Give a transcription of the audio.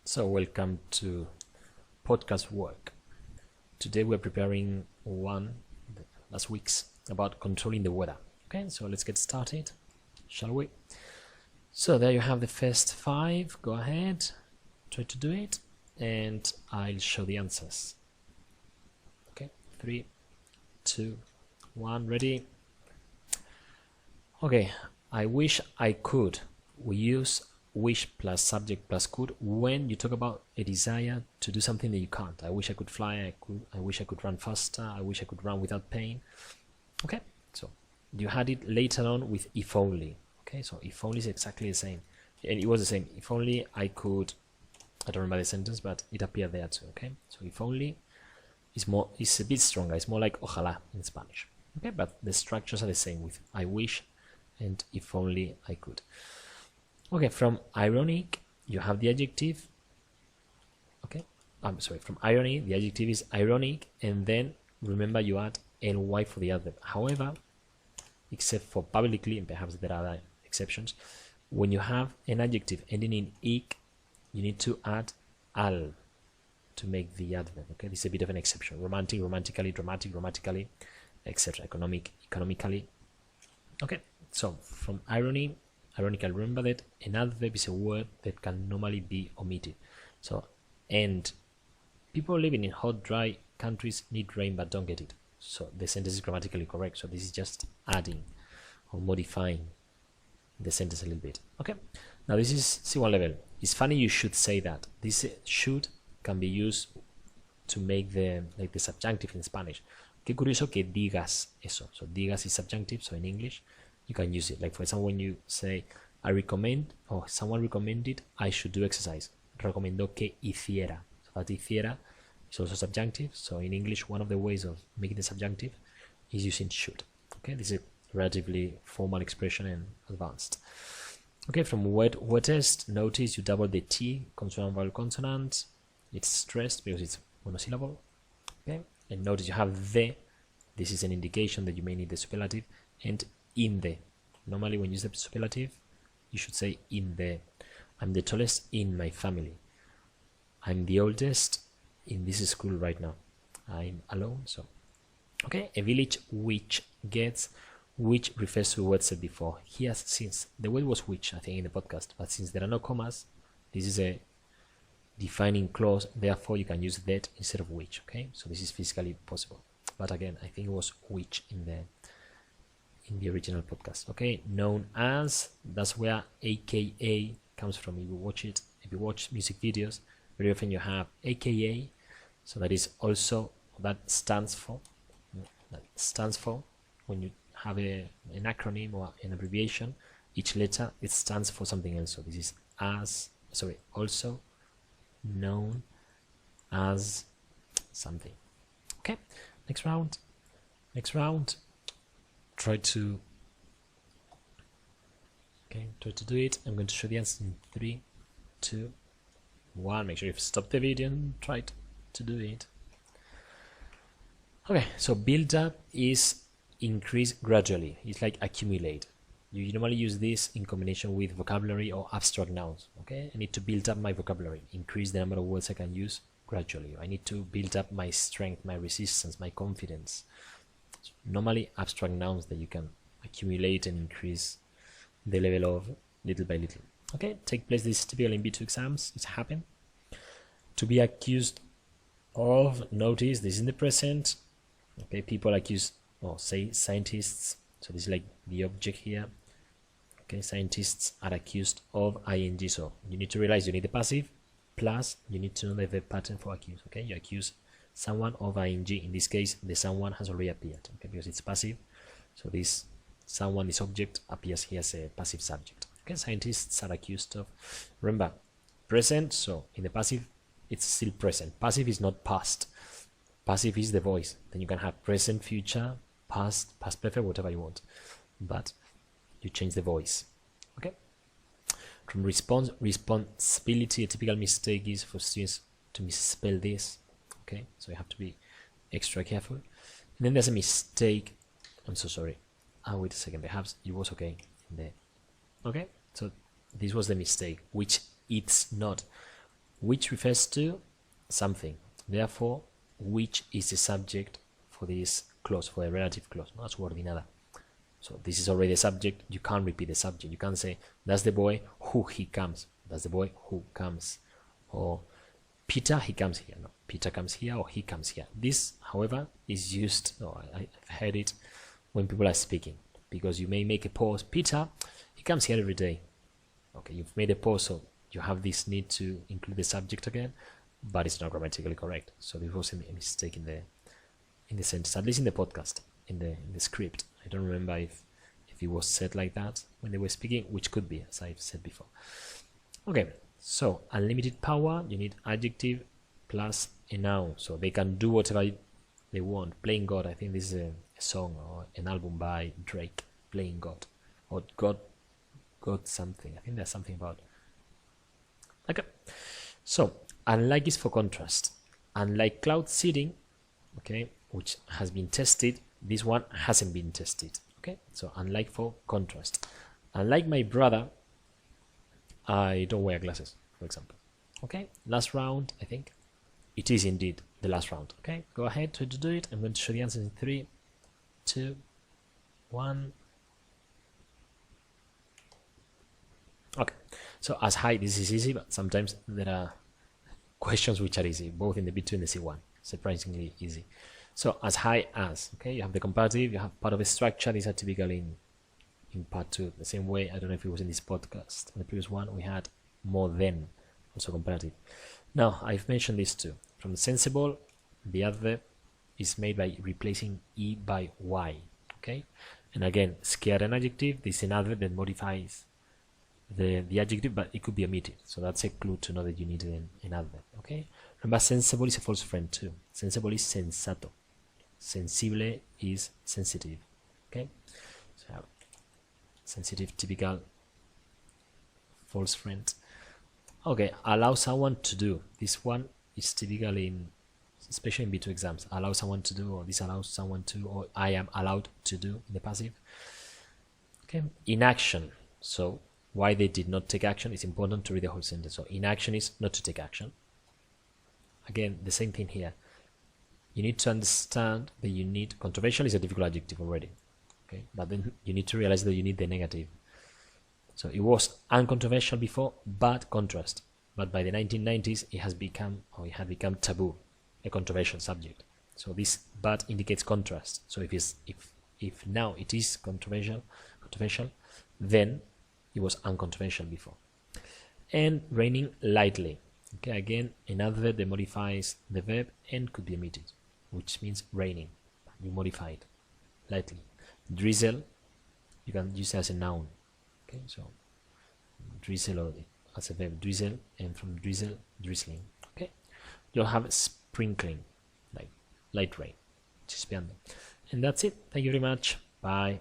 So welcome to podcast work. Today we're preparing one last week's about controlling the weather. Okay, so let's get started, shall we? So there you have the first 5. Go ahead, try to do it, and I'll show the answers. Okay, 3, 2, 1, ready? Okay, I wish I could. We use wish plus subject plus could when you talk about a desire to do something that you can't. I wish I could fly. I wish I could run faster. I wish I could run without pain. Okay, so you had it later on with if only. Okay, so if only is exactly the same, and it was the same. If only I could. I don't remember the sentence, but it appeared there too. Okay, so if only is a bit stronger. It's more like ojalá in Spanish. Okay, but the structures are the same with I wish and if only I could. Okay, from ironic, you have the adjective. Okay, I'm sorry, from irony, the adjective is ironic, and then remember you add ly for the adverb. However, except for publicly, and perhaps there are exceptions, when you have an adjective ending in ik, you need to add al to make the adverb. Okay, this is a bit of an exception. Romantic, romantically, dramatic, dramatically, etc. Economic, economically. Okay, so from irony, ironically, remember that an adverb is a word that can normally be omitted. So, and people living in hot, dry countries need rain but don't get it. So the sentence is grammatically correct. So this is just adding or modifying the sentence a little bit. Okay, now this is C1 level. It's funny you should say that. This should can be used to make the subjunctive in Spanish. Qué curioso que digas eso. So digas is subjunctive, so in English you can use it. Like for example, when you say I recommend, or someone recommended I should do exercise. Recomendó que hiciera. So that hiciera is also subjunctive. So in English, one of the ways of making the subjunctive is using should. Okay, this is a relatively formal expression and advanced. Okay, from wettest, notice you double the T, consonant vowel consonant. It's stressed because it's monosyllable. Okay, and notice you have the. This is an indication that you may need the superlative, and in the. Normally when you use the superlative, you should say in the. I'm the tallest in my family. I'm the oldest in this school right now. I'm alone, so. Okay, a village which gets, which refers to what said before. Here, since the word was which, I think, in the podcast, but since there are no commas, this is a defining clause, therefore you can use that instead of which. Okay, so this is physically possible. But again, I think it was which in the original podcast. Okay, known as, that's where aka comes from. If you watch music videos, very often you have aka, so that is also, that stands for when you have an acronym or an abbreviation, each letter it stands for something else. So this is also known as something. Okay, next round. Try to do it. I'm going to show the answer in 3, 2, 1. Make sure you've stopped the video and try to do it. Okay, so build up is increase gradually. It's like accumulate. You normally use this in combination with vocabulary or abstract nouns. Okay, I need to build up my vocabulary, increase the number of words I can use gradually. I need to build up my strength, my resistance, my confidence. So normally abstract nouns that you can accumulate and increase the level of little by little. Okay, take place. This is typical in B2 exams. It's happened. To be accused of, notice this is in the present. Okay, people accuse, or say scientists. So this is like the object here. Okay, scientists are accused of ing. So you need to realize you need the passive, plus you need to know the verb pattern for accuse. Okay, you accuse someone of ing. In this case, the someone has already appeared. Okay, because it's passive. So this someone, this object, appears here as a passive subject. Okay, scientists are accused of. Remember, present. So in the passive, it's still present. Passive is not past. Passive is the voice. Then you can have present, future, past perfect, whatever you want. But you change the voice. Okay. From responsibility, a typical mistake is for students to misspell this. Okay, so you have to be extra careful. And then there's a mistake. I'm so sorry. Wait a second. Perhaps it was okay in there. Okay, so this was the mistake, which it's not. Which refers to something. Therefore, which is the subject for this clause, for a relative clause, not subordinada. So this is already a subject. You can't repeat the subject. You can't say, that's the boy who he comes. That's the boy who comes. Or Peter, he comes here. No, Peter comes here or he comes here. This, however, is used, I've heard it when people are speaking, because you may make a pause. Peter, he comes here every day. Okay, you've made a pause, so you have this need to include the subject again, but it's not grammatically correct. So there was a mistake in the sentence, at least in the podcast, in the script. I don't remember if it was said like that when they were speaking, which could be, as I've said before. Okay, so unlimited power, you need adjective plus a noun, so they can do whatever they want. Playing God, I think this is a song or an album by Drake, Playing God, or God something. I think there's something about. Okay, so unlike is for contrast. Unlike cloud seeding, okay, which has been tested, this one hasn't been tested. Okay, so unlike for contrast. Unlike my brother, I don't wear glasses, for example. Okay, last round, I think. It is indeed the last round. Okay, go ahead to do it. I'm going to show the answers in 3, 2, 1. Okay, so as high, this is easy, but sometimes there are questions which are easy, both in the B2 and the C1, surprisingly easy. So as high as, okay, you have the comparative, you have part of a structure. These are typical in part 2, the same way. I don't know if it was in this podcast. In the previous one, we had more than, also comparative. Now, I've mentioned these two. From sensible, the adverb is made by replacing E by Y, okay? And again, scared an adjective, this is an adverb that modifies the adjective, but it could be omitted. So that's a clue to know that you need an adverb, okay? Remember, sensible is a false friend too. Sensible is sensato. Sensible is sensitive, okay? So sensitive, typical false friend. Okay, allow someone to do. This one is typical in, especially in B2 exams. Allow someone to do, or this allows someone to, or I am allowed to do in the passive. Okay, inaction. So why they did not take action, it's important to read the whole sentence. So inaction is not to take action. Again, the same thing here. You need to understand that you need, controversial is a difficult adjective already. Okay, but then you need to realize that you need the negative. So it was uncontroversial before, but contrast. But by the 1990s, it has become, or it had become taboo, a controversial subject. So this but indicates contrast. So if now it is controversial, then it was uncontroversial before. And raining lightly. Okay, again, another that modifies the verb and could be omitted, which means raining. You modify it lightly. Drizzle, you can use it as a noun. Okay, so drizzle or as a verb, drizzle, and from drizzle, drizzling. Okay, you'll have sprinkling, like light rain, chispeando. And that's it. Thank you very much. Bye.